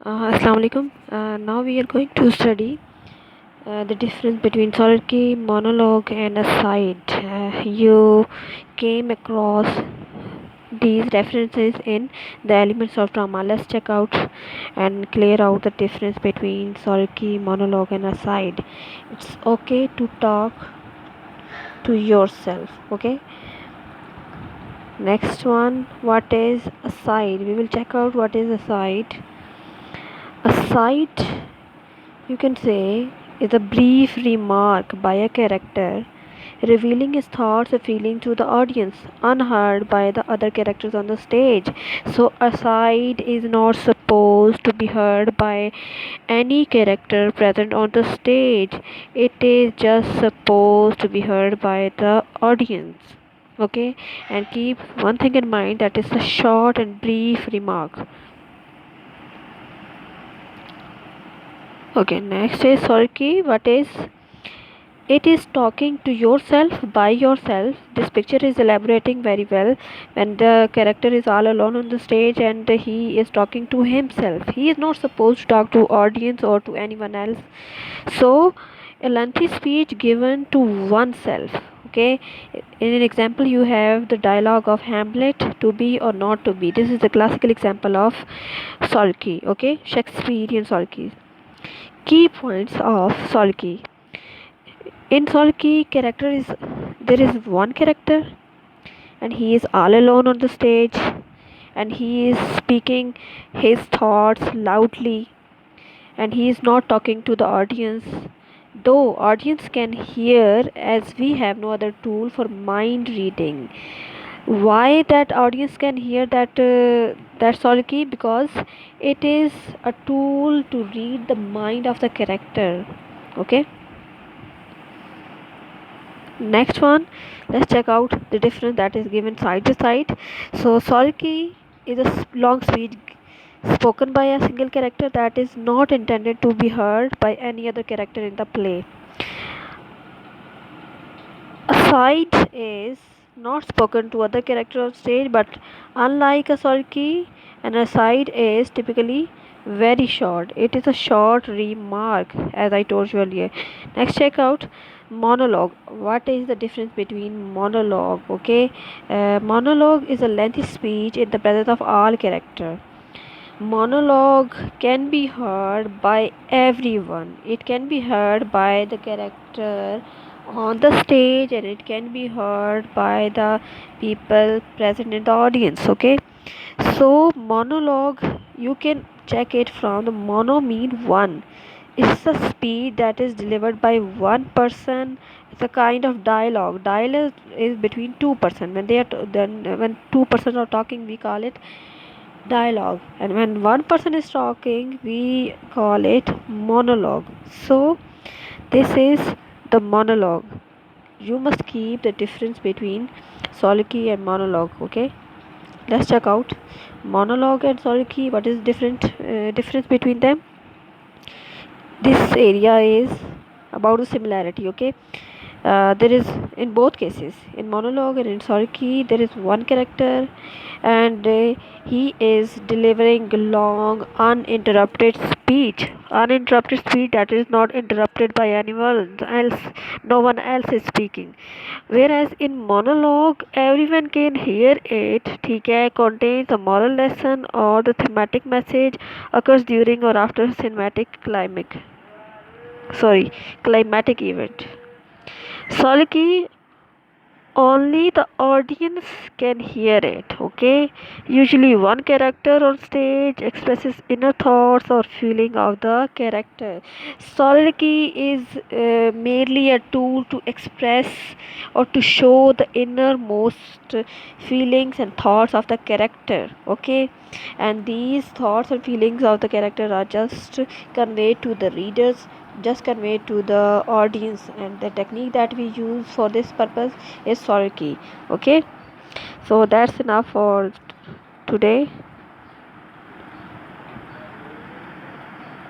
Assalamu alaikum. Now we are going to study the difference between soliloquy, monologue, and aside. You came across these references in the elements of drama. Let's check out and clear out the difference between soliloquy, monologue, and aside. It's okay to talk to yourself. Okay. Next one, what is aside? We will check out what is aside. Aside, you can say, is a brief remark by a character revealing his thoughts or feelings to the audience, unheard by the other characters on the stage. So, aside is not supposed to be heard by any character present on the stage, it is just supposed to be heard by the audience. Okay, and keep one thing in mind, that is a short and brief remark. Okay, next is soliloquy. What is it? Is talking to yourself by yourself. This picture is elaborating very well when the character is all alone on the stage and he is talking to himself. He is not supposed to talk to audience or to anyone else. So, a lengthy speech given to oneself. Okay, in an example, you have the dialogue of Hamlet, to be or not to be. This is the classical example of soliloquy. Okay, Shakespearean soliloquy. Key points of soliloquy. In soliloquy, character is there is one character and he is all alone on the stage and he is speaking his thoughts loudly and he is not talking to the audience, though audience can hear, as we have no other tool for mind reading. Why that audience can hear that soliloquy? Because it is a tool to read the mind of the character. Okay, next one, let's check out the difference that is given side to side. So soliloquy is a long speech spoken by a single character that is not intended to be heard by any other character in the play. Aside is not spoken to other characters on stage, but unlike a soliloquy, an aside is typically very short. It is a short remark, as I told you earlier. Next, check out monologue. What is the difference between monologue? Okay, monologue is a lengthy speech in the presence of all character. Monologue can be heard by everyone. It can be heard by the character on the stage and it can be heard by the people present in the audience. Okay, so monologue, you can check it from the mono mean one. It's a speech that is delivered by one person. It's a kind of dialogue. Dialogue is between two person. When they are then when two persons are talking, we call it dialogue, and when one person is talking, we call it monologue. So this is the monologue. You must keep the difference between soliloquy and monologue. Okay, let's check out monologue and soliloquy. What is difference between them? This area is about the similarity. Okay, there is, in both cases, in monologue and in soliloquy, there is one character and he is delivering long uninterrupted speech that is not interrupted by anyone else. No one else is speaking, whereas in monologue everyone can hear it. ठीक है, contains a moral lesson or the thematic message, occurs during or after climatic event. Soliloquy, only the audience can hear it. Okay, usually one character on stage expresses inner thoughts or feeling of the character. Soliloquy is merely a tool to express or to show the innermost feelings and thoughts of the character. Okay, and these thoughts and feelings of the character are just conveyed to the readers, just conveyed to the audience, and the technique that we use for this purpose is soliloquy. Okay, so that's enough for today.